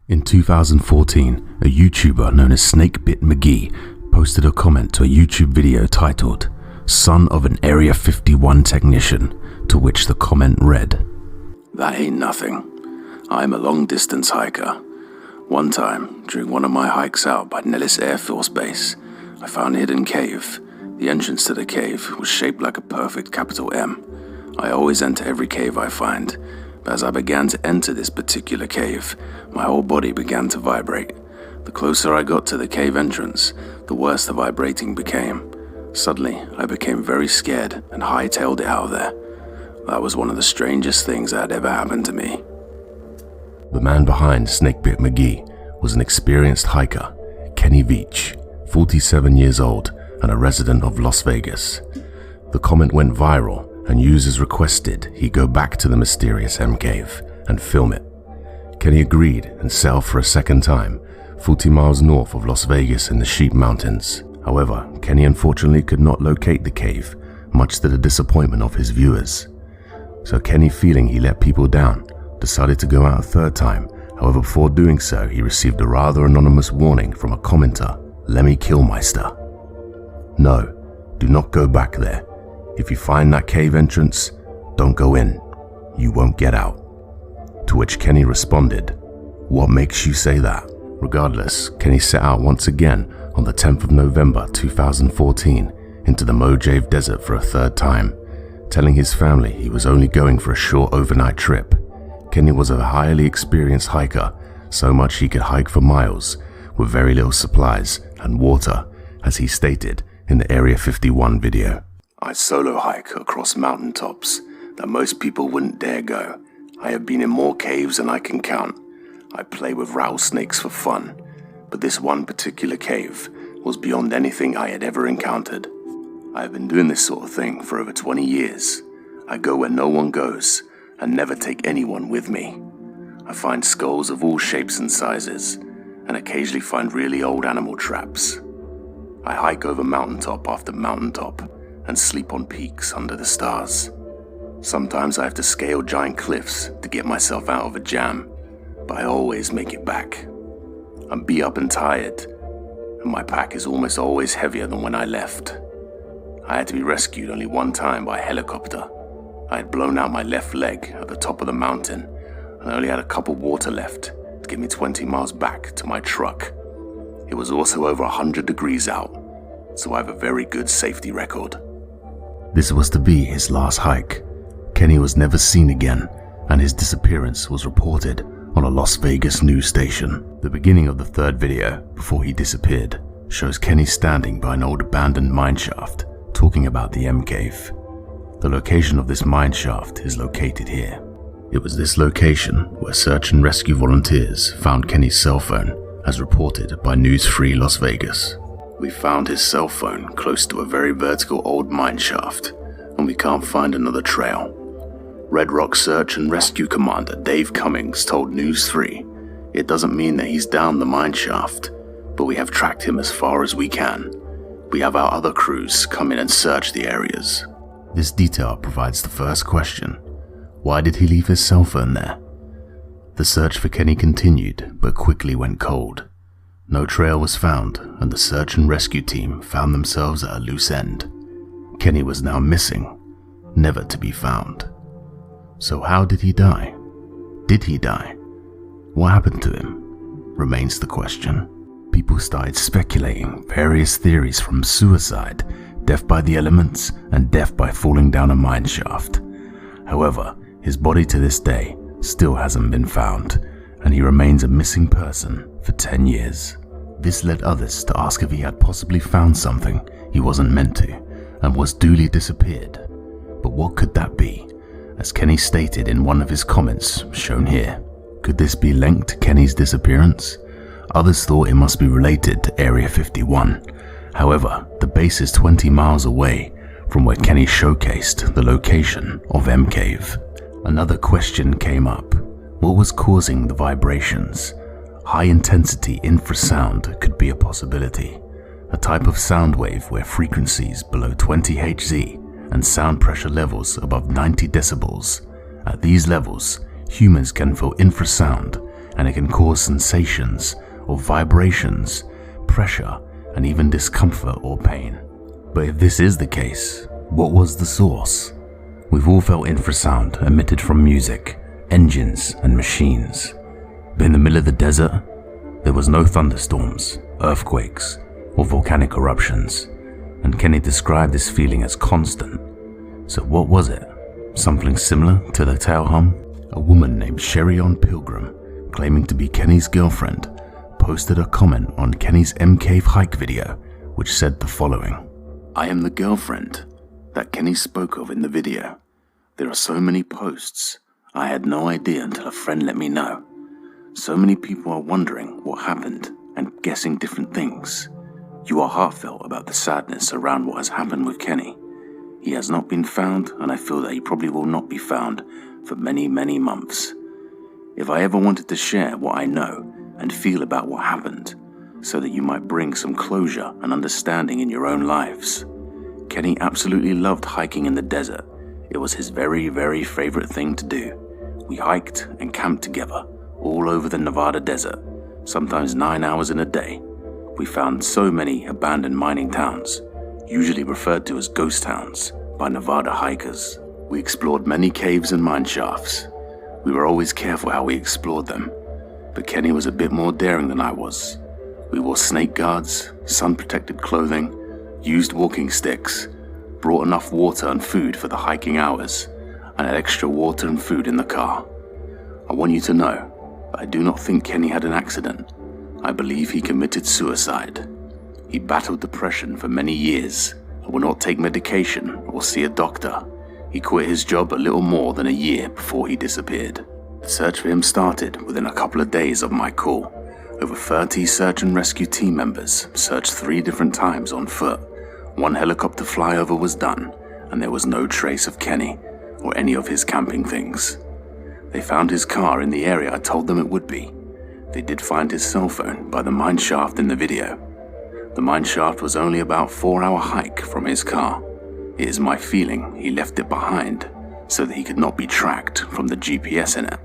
In 2014, a YouTuber known as Snakebit McGee posted a comment to a YouTube video titled, "Son of an Area 51 technician," to which the comment read, "That ain't nothing. I'm a long-distance hiker. One time, during one of my hikes out by Nellis Air Force Base, I found a hidden cave. The entrance to the cave was shaped like a perfect capital M. I always enter every cave I find, but as I began to enter this particular cave, my whole body began to vibrate. The closer I got to the cave entrance, the worse the vibrating became. Suddenly, I became very scared and hightailed it out of there. That was one of the strangest things that had ever happened to me." The man behind Snakebit McGee was an experienced hiker, Kenny Veach, 47 years old and a resident of Las Vegas. The comment went viral, and users requested he go back to the mysterious M cave and film it. Kenny agreed and set off for a second time, 40 miles north of Las Vegas in the Sheep Mountains. However, Kenny unfortunately could not locate the cave, much to the disappointment of his viewers. So Kenny, feeling he let people down, decided to go out a third time. However, before doing so, he received a rather anonymous warning from a commenter, "Lemmy Killmeister. No, do not go back there. If you find that cave entrance, don't go in. You won't get out." To which Kenny responded, "What makes you say that?" Regardless, Kenny set out once again on the 10th of November 2014 into the Mojave Desert for a third time, telling his family he was only going for a short overnight trip. Kenny was a highly experienced hiker, so much he could hike for miles with very little supplies and water, as he stated in the Area 51 video. "I solo hike across mountaintops that most people wouldn't dare go. I have been in more caves than I can count. I play with rattlesnakes for fun, but this one particular cave was beyond anything I had ever encountered. I have been doing this sort of thing for over 20 years. I go where no one goes and never take anyone with me. I find skulls of all shapes and sizes, and occasionally find really old animal traps. I hike over mountaintop after mountaintop and sleep on peaks under the stars. Sometimes I have to scale giant cliffs to get myself out of a jam, but I always make it back. I'm beat up and tired, and my pack is almost always heavier than when I left. I had to be rescued only one time by a helicopter. I had blown out my left leg at the top of the mountain, and I only had a cup of water left to get me 20 miles back to my truck. It was also over 100 degrees out, so I have a very good safety record." This was to be his last hike. Kenny was never seen again, and his disappearance was reported on a Las Vegas news station. The beginning of the third video, before he disappeared, shows Kenny standing by an old abandoned mineshaft, talking about the M cave. The location of this mineshaft is located here. It was this location where search and rescue volunteers found Kenny's cell phone, as reported by News Free Las Vegas. "We found his cell phone close to a very vertical old mineshaft, and we can't find another trail. Red Rock Search and Rescue Commander Dave Cummings told News 3, it doesn't mean that he's down the mineshaft, but we have tracked him as far as we can. We have our other crews come in and search the areas." This detail provides the first question. Why did he leave his cell phone there? The search for Kenny continued, but quickly went cold. No trail was found, and the search and rescue team found themselves at a loose end. Kenny was now missing, never to be found. So how did he die? Did he die? What happened to him? Remains the question. People started speculating various theories, from suicide, death by the elements, and death by falling down a mineshaft. However, his body to this day still hasn't been found, and he remains a missing person for 10 years. This led others to ask if he had possibly found something he wasn't meant to, and was duly disappeared. But what could that be? As Kenny stated in one of his comments shown here, could this be linked to Kenny's disappearance? Others thought it must be related to Area 51. However, the base is 20 miles away from where Kenny showcased the location of M Cave. Another question came up. What was causing the vibrations? High-intensity infrasound could be a possibility, a type of sound wave where frequencies below 20 Hz and sound pressure levels above 90 decibels. At these levels, humans can feel infrasound and it can cause sensations or vibrations, pressure, and even discomfort or pain. But if this is the case, what was the source? We've all felt infrasound emitted from music, engines, and machines. But in the middle of the desert, there was no thunderstorms, earthquakes, or volcanic eruptions, and Kenny described this feeling as constant. So what was it? Something similar to the tail hum? A woman named Sherion Pilgrim, claiming to be Kenny's girlfriend, posted a comment on Kenny's M Cave hike video, which said the following: "I am the girlfriend that Kenny spoke of in the video. There are so many posts. I had no idea until a friend let me know. So many people are wondering what happened and guessing different things. You are heartfelt about the sadness around what has happened with Kenny. He has not been found, and I feel that he probably will not be found for many, many months. If I ever wanted to share what I know and feel about what happened, so that you might bring some closure and understanding in your own lives. Kenny absolutely loved hiking in the desert. It was his very, very favorite thing to do. We hiked and camped together all over the Nevada desert, sometimes 9 hours in a day. We found so many abandoned mining towns, usually referred to as ghost towns by Nevada hikers. We explored many caves and mine shafts. We were always careful how we explored them, but Kenny was a bit more daring than I was. We wore snake guards, sun-protected clothing, used walking sticks, brought enough water and food for the hiking hours, and had extra water and food in the car. I want you to know that I do not think Kenny had an accident. I believe he committed suicide. He battled depression for many years and would not take medication or see a doctor. He quit his job a little more than a year before he disappeared. The search for him started within a couple of days of my call. Over 30 search and rescue team members searched 3 different times on foot. 1 helicopter flyover was done, and there was no trace of Kenny or any of his camping things. They found his car in the area I told them it would be. They did find his cell phone by the mine shaft in the video. The mine shaft was only about 4-hour hike from his car. It is my feeling he left it behind so that he could not be tracked from the GPS in it.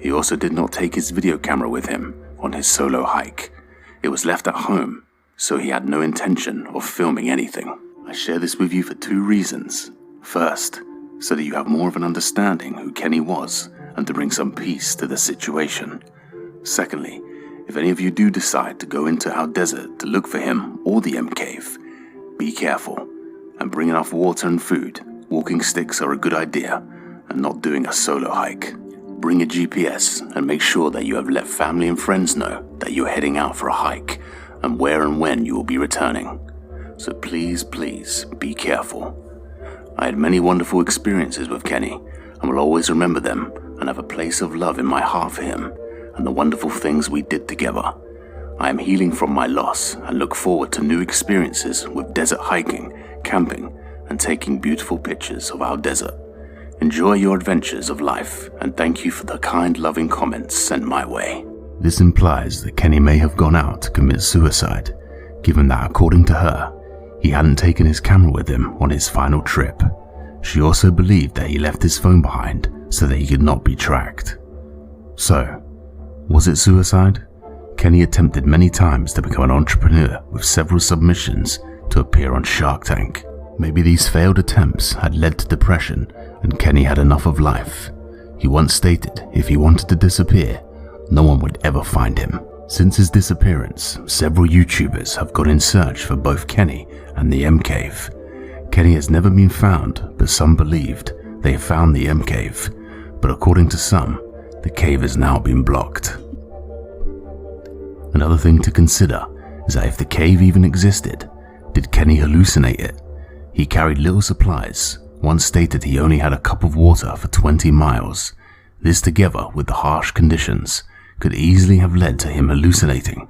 He also did not take his video camera with him on his solo hike. It was left at home, so he had no intention of filming anything. I share this with you for 2 reasons. First, so that you have more of an understanding who Kenny was and to bring some peace to the situation. Secondly, if any of you do decide to go into our desert to look for him or the M Cave, be careful and bring enough water and food. Walking sticks are a good idea, and not doing a solo hike. Bring a GPS and make sure that you have let family and friends know that you're heading out for a hike and where and when you will be returning. So please, please be careful. I had many wonderful experiences with Kenny and will always remember them and have a place of love in my heart for him and the wonderful things we did together. I am healing from my loss and look forward to new experiences with desert hiking, camping, and taking beautiful pictures of our desert. Enjoy your adventures of life, and thank you for the kind, loving comments sent my way." This implies that Kenny may have gone out to commit suicide, given that according to her, he hadn't taken his camera with him on his final trip. She also believed that he left his phone behind so that he could not be tracked. So, was it suicide? Kenny attempted many times to become an entrepreneur with several submissions to appear on Shark Tank. Maybe these failed attempts had led to depression and Kenny had enough of life. He once stated if he wanted to disappear, no one would ever find him. Since his disappearance, several YouTubers have gone in search for both Kenny and the M Cave. Kenny has never been found, but some believed they found the M Cave. But according to some, the cave has now been blocked. Another thing to consider is that if the cave even existed, did Kenny hallucinate it? He carried little supplies, once stated he only had a cup of water for 20 miles. This together with the harsh conditions could easily have led to him hallucinating.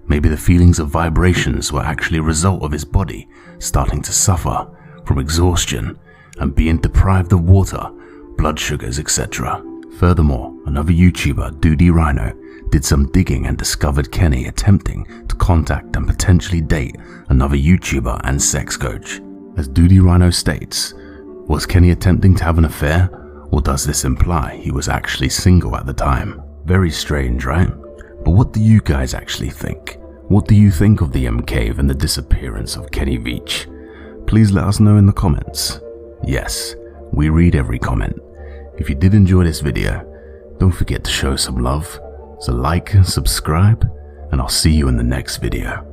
Maybe the feelings of vibrations were actually a result of his body starting to suffer from exhaustion and being deprived of water, blood sugars, etc. Furthermore, another YouTuber, Duty Rhino, did some digging and discovered Kenny attempting to contact and potentially date another YouTuber and sex coach. As Duty Rhino states, was Kenny attempting to have an affair, or does this imply he was actually single at the time? Very strange, right? But what do you guys actually think? What do you think of the M Cave and the disappearance of Kenny Veach? Please let us know in the comments. Yes, we read every comment. If you did enjoy this video, don't forget to show some love. So like, subscribe, and I'll see you in the next video.